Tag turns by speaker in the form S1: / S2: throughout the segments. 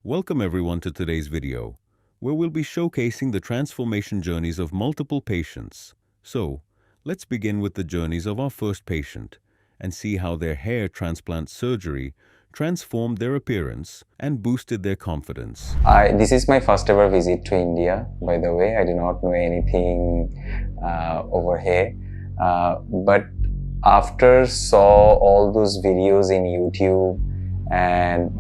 S1: Welcome everyone to today's video, where we'll be showcasing the transformation journeys of multiple patients. So, let's begin with the journeys of our first patient and see how their hair transplant surgery transformed their appearance and boosted their confidence.
S2: This is my first ever visit to India, by the way. I do not know anything over here. But after saw all those videos in YouTube, and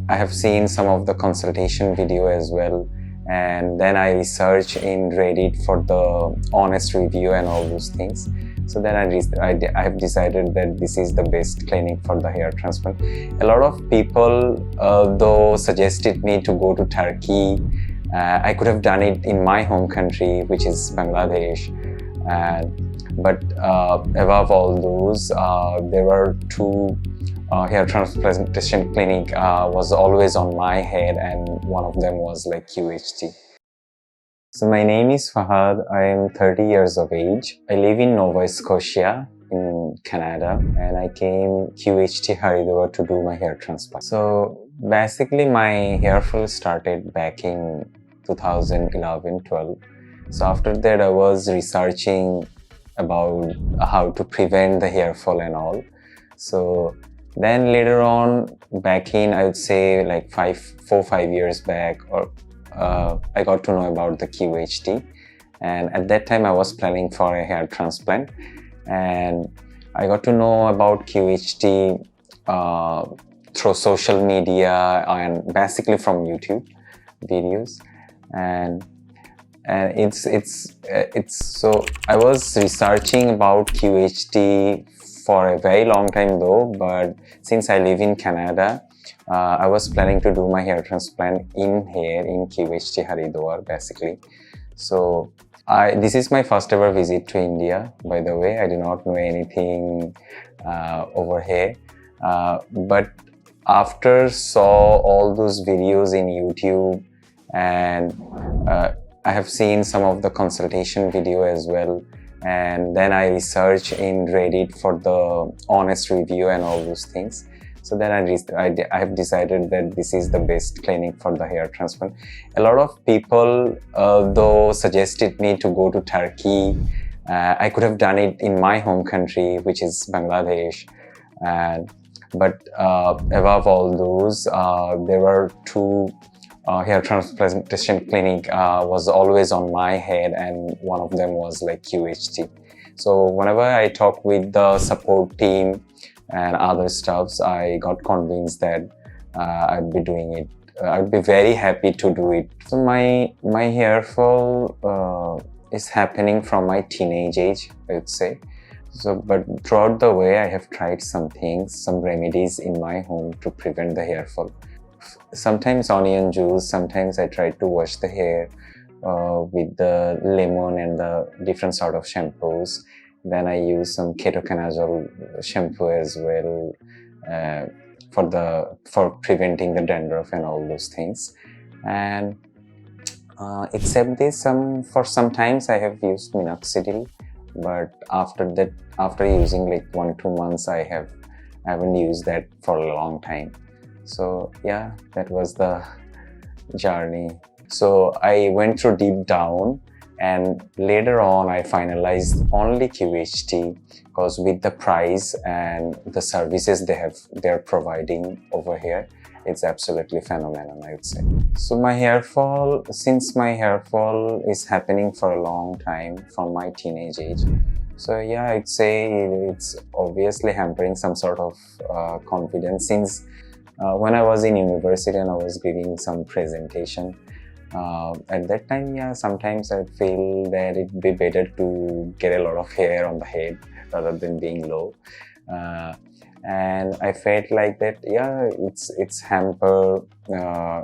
S2: I have seen some of the consultation video as well, and then I research in Reddit for the honest review and all those things. So then I have decided that this is the best clinic for the hair transplant. A lot of people though suggested me to go to Turkey. I could have done it in my home country, which is Bangladesh. But above all those, there were two hair transplantation clinic was always on my head, and one of them was like QHT. So my name is Fahad. I am 30 years of age. I live in Nova Scotia in Canada, and I came QHT Haridwar to do my hair transplant. So basically my hair fall started back in 2011-12. So after that I was researching about how to prevent the hair fall and all. So then later on, back in, I would say like 4-5 years back, or I got to know about the QHT, and at that time I was planning for a hair transplant, and I got to know about QHT through social media and basically from YouTube videos, and it's so I was researching about QHT for a very long time though, but since I live in Canada, I was planning to do my hair transplant in here in QHT Haridwar basically. So this is my first ever visit to India, by the way. I do not know anything over here, but after saw all those videos in YouTube, and I have seen some of the consultation video as well, and then I research in Reddit for the honest review and all those things. So then I have decided that this is the best clinic for the hair transplant. A lot of people though suggested me to go to Turkey. I could have done it in my home country, which is Bangladesh. But above all those, there were two hair transplantation clinic was always on my head, and one of them was like QHT. So whenever I talk with the support team and other stuffs, I got convinced that I'd be doing it. I'd be very happy to do it. So my hair fall is happening from my teenage age, I would say. So, but throughout the way, I have tried some things, some remedies in my home to prevent the hair fall. Sometimes onion juice, sometimes I try to wash the hair with the lemon and the different sort of shampoos. Then I use some ketoconazole shampoo as well for preventing the dandruff and all those things. And except this, sometimes I have used minoxidil, but after using like 1-2 months, I haven't used that for a long time. So yeah, that was the journey. So I went through deep down, and later on I finalized only QHT, because with the price and the services they're providing over here, it's absolutely phenomenal, I would say. So since my hair fall is happening for a long time from my teenage age, so yeah, I'd say it's obviously hampering some sort of confidence, since when I was in university and I was giving some presentation, at that time, yeah, sometimes I feel that it'd be better to get a lot of hair on the head rather than being low. And I felt like that, yeah, it's hamper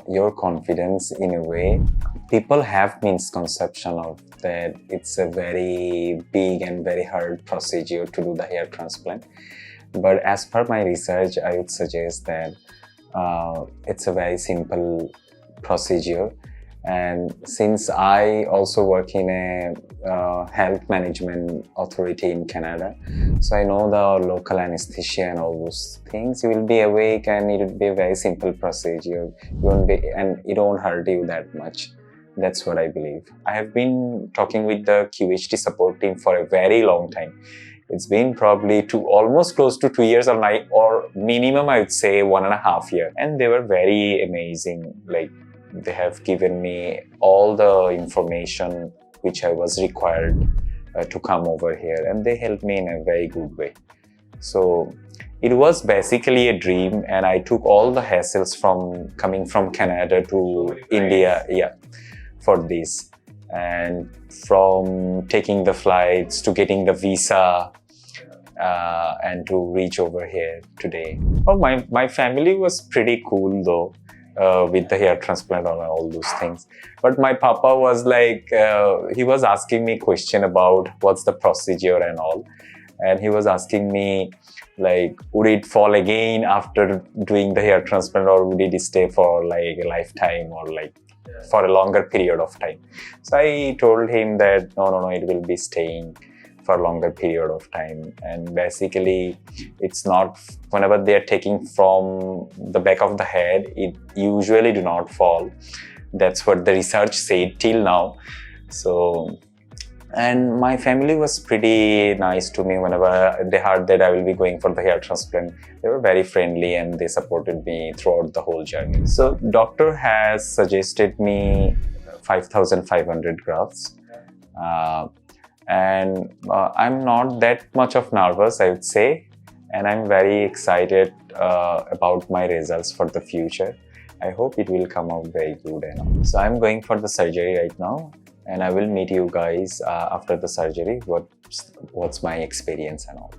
S2: your confidence in a way. People have misconception of that it's a very big and very hard procedure to do the hair transplant. But as per my research, I would suggest that it's a very simple procedure, And since I also work in a health management authority in Canada, so I know the local anesthesia and all those things. You will be awake and it will be a very simple procedure. You won't be, and it won't hurt you that much. That's what I believe. I have been talking with the QHT support team for a very long time. It's been probably almost close to 2 years, or minimum I would say 1.5 years. And they were very amazing. Like, they have given me all the information which I was required to come over here, and they helped me in a very good way. So it was basically a dream, and I took all the hassles from coming from Canada to India, for this. And from taking the flights to getting the visa and to reach over here today. Oh, my family was pretty cool though. With the hair transplant and all those things. But my papa was like, he was asking me question about what's the procedure and all. And he was asking me, like, would it fall again after doing the hair transplant, or would it stay for like a lifetime, or like for a longer period of time? So I told him that no, it will be staying for a longer period of time. And basically, it's not, whenever they are taking from the back of the head, it usually do not fall. That's what the research said till now. So, and my family was pretty nice to me whenever they heard that I will be going for the hair transplant. They were very friendly and they supported me throughout the whole journey. So doctor has suggested me 5,500 grafts. And I'm not that much of nervous, I would say, and I'm very excited about my results for the future. I hope it will come out very good. So I'm going for the surgery right now, and I will meet you guys after the surgery, what's my experience and all.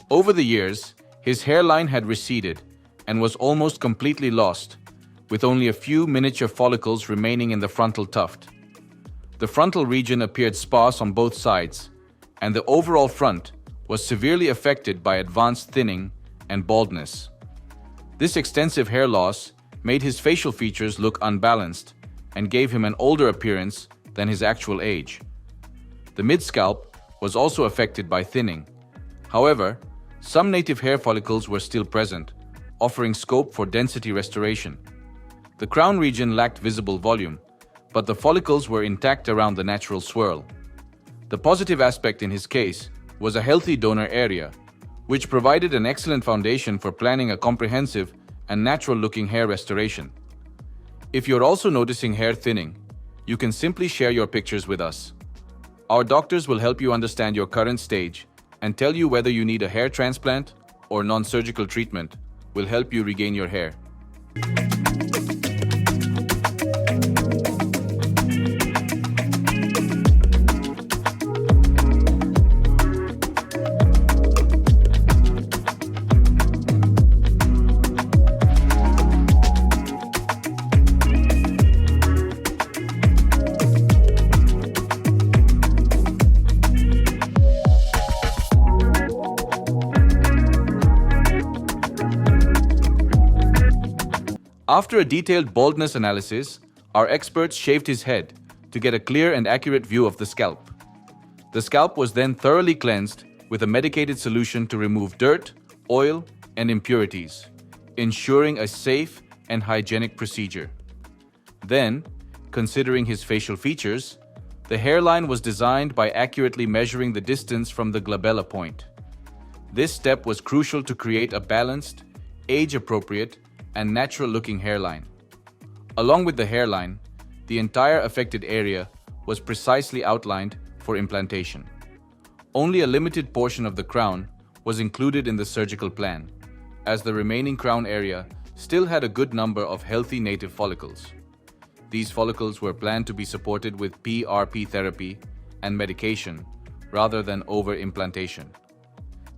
S3: Over the years, his hairline had receded and was almost completely lost, with only a few miniature follicles remaining in the frontal tuft. The frontal region appeared sparse on both sides, and the overall front was severely affected by advanced thinning and baldness. This extensive hair loss made his facial features look unbalanced and gave him an older appearance than his actual age. The mid-scalp was also affected by thinning. However, some native hair follicles were still present, offering scope for density restoration. The crown region lacked visible volume, but the follicles were intact around the natural swirl. The positive aspect in his case was a healthy donor area, which provided an excellent foundation for planning a comprehensive and natural-looking hair restoration. If you're also noticing hair thinning, you can simply share your pictures with us. Our doctors will help you understand your current stage and tell you whether you need a hair transplant or non-surgical treatment will help you regain your hair. After a detailed baldness analysis, our experts shaved his head to get a clear and accurate view of the scalp. The scalp was then thoroughly cleansed with a medicated solution to remove dirt, oil, and impurities, ensuring a safe and hygienic procedure. Then, considering his facial features, the hairline was designed by accurately measuring the distance from the glabella point. This step was crucial to create a balanced, age-appropriate, and natural-looking hairline. Along with the hairline, the entire affected area was precisely outlined for implantation. Only a limited portion of the crown was included in the surgical plan, as the remaining crown area still had a good number of healthy native follicles. These follicles were planned to be supported with PRP therapy and medication rather than over-implantation.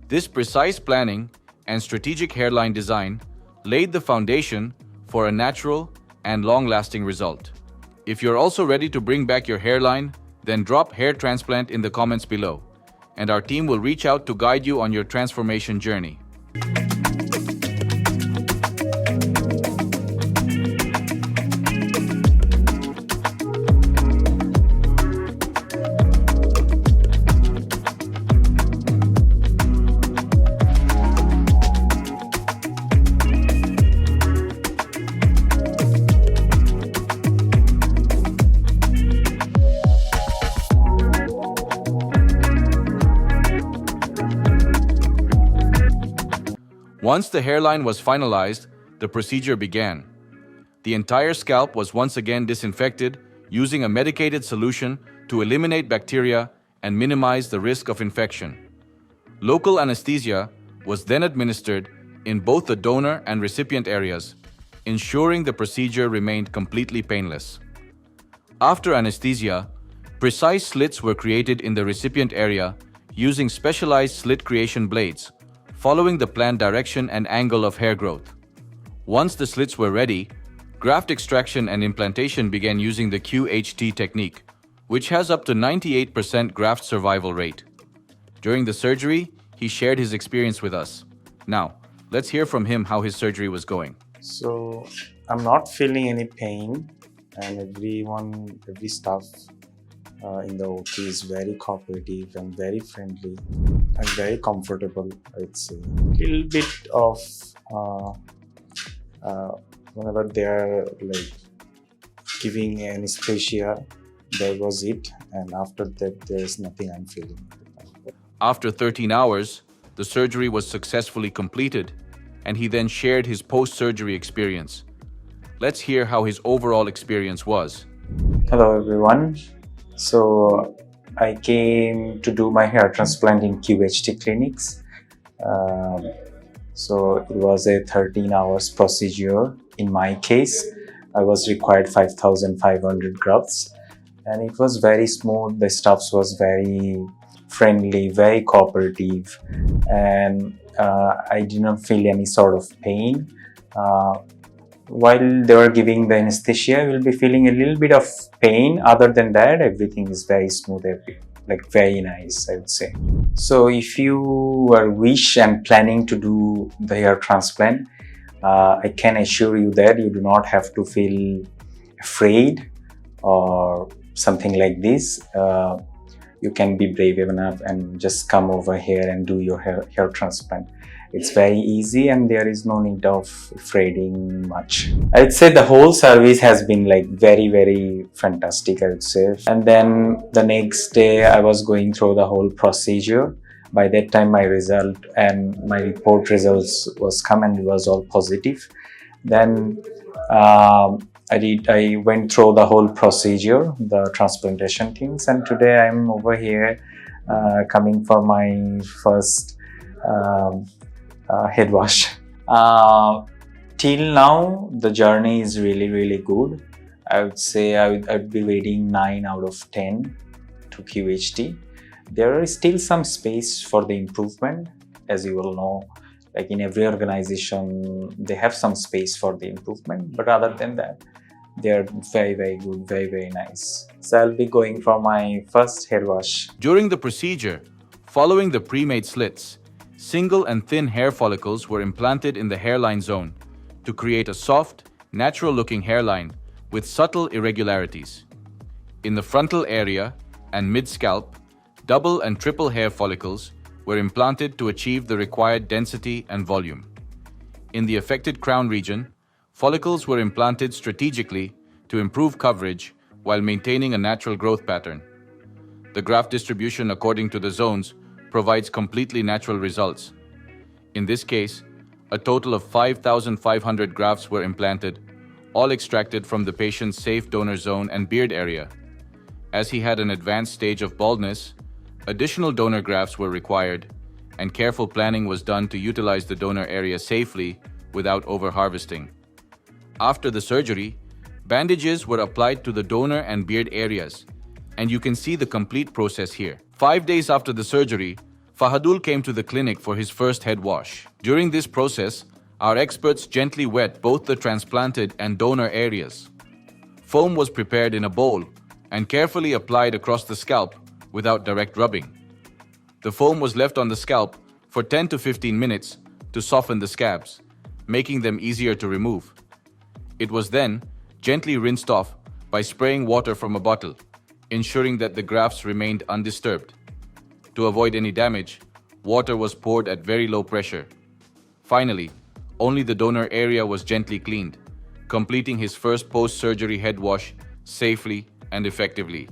S3: This precise planning and strategic hairline design laid the foundation for a natural and long-lasting result. If you're also ready to bring back your hairline, then drop hair transplant in the comments below, and our team will reach out to guide you on your transformation journey. Once the hairline was finalized, the procedure began. The entire scalp was once again disinfected using a medicated solution to eliminate bacteria and minimize the risk of infection. Local anesthesia was then administered in both the donor and recipient areas, ensuring the procedure remained completely painless. After anesthesia, precise slits were created in the recipient area using specialized slit creation blades, following the planned direction and angle of hair growth. Once the slits were ready, graft extraction and implantation began using the QHT technique, which has up to 98% graft survival rate. During the surgery, he shared his experience with us. Now, let's hear from him how his surgery was going.
S4: So I'm not feeling any pain, and every staff in the OT is very cooperative and very friendly and very comfortable, I'd say. A little bit of whenever they're like giving anesthesia, that was it, and after that there's nothing I'm feeling.
S3: After 13 hours, the surgery was successfully completed, and he then shared his post-surgery experience. Let's hear how his overall experience was.
S4: Hello everyone. So I came to do my hair transplant in QHT clinics. So it was a 13 hours procedure. In my case, I was required 5,500 grafts, and it was very smooth. The staff was very friendly, very cooperative, and I didn't feel any sort of pain. While they were giving the anesthesia, I will be feeling a little bit of pain. Other than that, everything is very smooth, like very nice, I would say. So if you are wish and planning to do the hair transplant, I can assure you that you do not have to feel afraid or something like this. You can be brave enough and just come over here and do your hair transplant. It's very easy and there is no need of afraiding much. I'd say the whole service has been like very fantastic, I would say. And then the next day I was going through the whole procedure. By that time my result and my report results was come and it was all positive. Then I went through the whole procedure, the transplantation things, and today I'm over here coming for my first head wash. Till now the journey is really good. I would say I'd be rating 9 out of 10 to QHT. There is still some space for the improvement, as you all know. Like in every organization, they have some space for the improvement, but other than that, they're very good, very nice. So I'll be going for my first hair wash.
S3: During the procedure, following the pre-made slits, single and thin hair follicles were implanted in the hairline zone to create a soft, natural-looking hairline with subtle irregularities. In the frontal area and mid-scalp, double and triple hair follicles were implanted to achieve the required density and volume. In the affected crown region, follicles were implanted strategically to improve coverage while maintaining a natural growth pattern. The graft distribution according to the zones provides completely natural results. In this case, a total of 5,500 grafts were implanted, all extracted from the patient's safe donor zone and beard area. As he had an advanced stage of baldness, additional donor grafts were required, and careful planning was done to utilize the donor area safely without over-harvesting. After the surgery, bandages were applied to the donor and beard areas, and you can see the complete process here. 5 days after the surgery, Fahadul came to the clinic for his first head wash. During this process, our experts gently wet both the transplanted and donor areas. Foam was prepared in a bowl and carefully applied across the scalp without direct rubbing. The foam was left on the scalp for 10 to 15 minutes to soften the scabs, making them easier to remove. It was then gently rinsed off by spraying water from a bottle, ensuring that the grafts remained undisturbed. To avoid any damage, water was poured at very low pressure. Finally, only the donor area was gently cleaned, completing his first post-surgery head wash safely and effectively.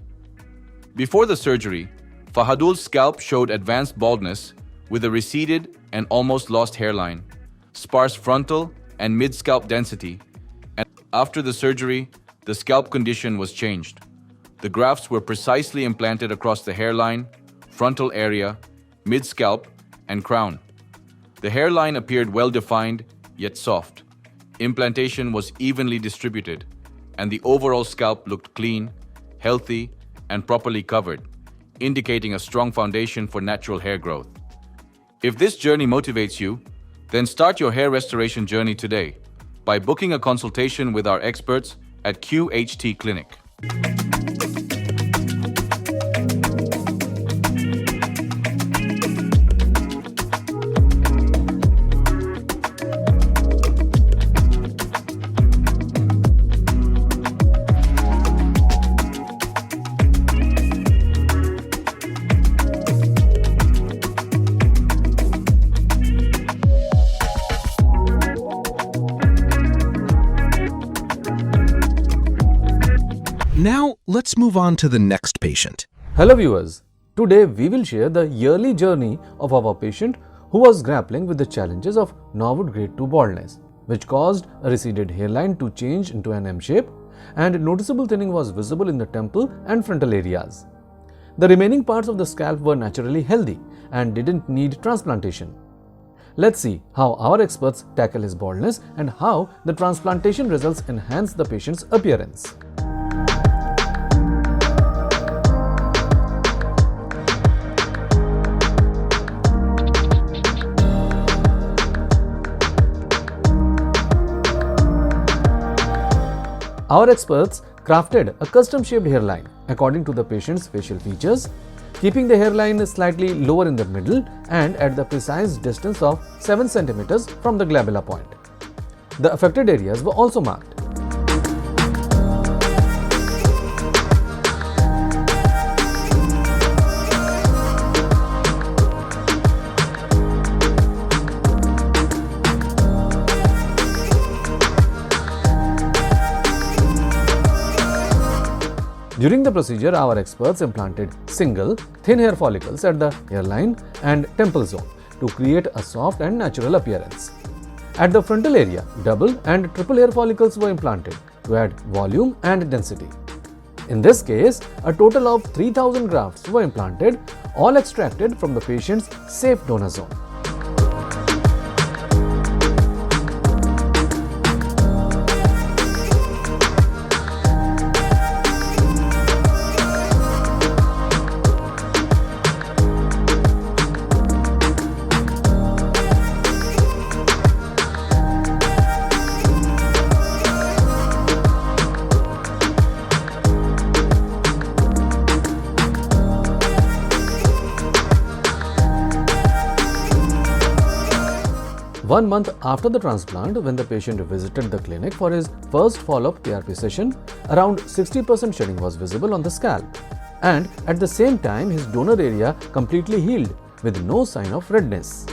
S3: Before the surgery, Fahadul's scalp showed advanced baldness with a receded and almost lost hairline, sparse frontal and mid-scalp density, and after the surgery, the scalp condition was changed. The grafts were precisely implanted across the hairline, frontal area, mid-scalp, and crown. The hairline appeared well-defined, yet soft. Implantation was evenly distributed, and the overall scalp looked clean, healthy, and properly covered, indicating a strong foundation for natural hair growth. If this journey motivates you, then start your hair restoration journey today by booking a consultation with our experts at QHT Clinic.
S5: Now, let's move on to the next patient.
S6: Hello viewers, today we will share the yearly journey of our patient who was grappling with the challenges of Norwood grade 2 baldness, which caused a receded hairline to change into an M shape and noticeable thinning was visible in the temple and frontal areas. The remaining parts of the scalp were naturally healthy and didn't need transplantation. Let's see how our experts tackle his baldness and how the transplantation results enhance the patient's appearance. Our experts crafted a custom-shaped hairline according to the patient's facial features, keeping the hairline slightly lower in the middle and at the precise distance of 7 cm from the glabella point. The affected areas were also marked. During the procedure, our experts implanted single, thin hair follicles at the hairline and temple zone to create a soft and natural appearance. At the frontal area, double and triple hair follicles were implanted to add volume and density. In this case, a total of 3000 grafts were implanted, all extracted from the patient's safe donor zone. One month after the transplant, when the patient visited the clinic for his first follow-up PRP session, around 60% shedding was visible on the scalp. And at the same time, his donor area completely healed with no sign of redness.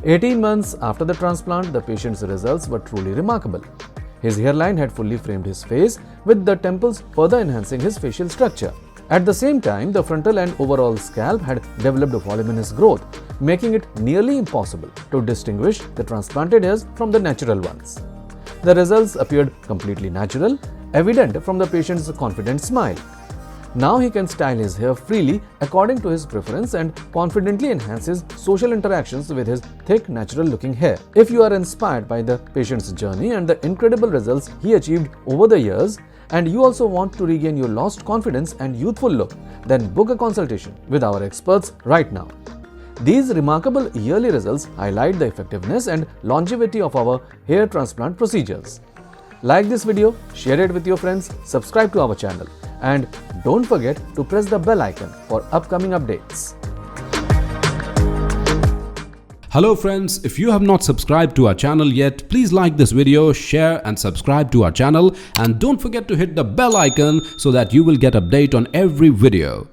S6: "18 months after the transplant, the patient's results were truly remarkable. His hairline had fully framed his face, with the temples further enhancing his facial structure. At the same time, the frontal and overall scalp had developed a voluminous growth, making it nearly impossible to distinguish the transplanted hairs from the natural ones. The results appeared completely natural, evident from the patient's confident smile. Now he can style his hair freely according to his preference and confidently enhance his social interactions with his thick, natural-looking hair. If you are inspired by the patient's journey and the incredible results he achieved over the years, and you also want to regain your lost confidence and youthful look, then book a consultation with our experts right now. These remarkable yearly results highlight the effectiveness and longevity of our hair transplant procedures. Like this video, share it with your friends, subscribe to our channel, and don't forget to press the bell icon for upcoming updates.
S7: Hello friends, if you have not subscribed to our channel yet, please like this video, share and subscribe to our channel, and don't forget to hit the bell icon so that you will get update on every video.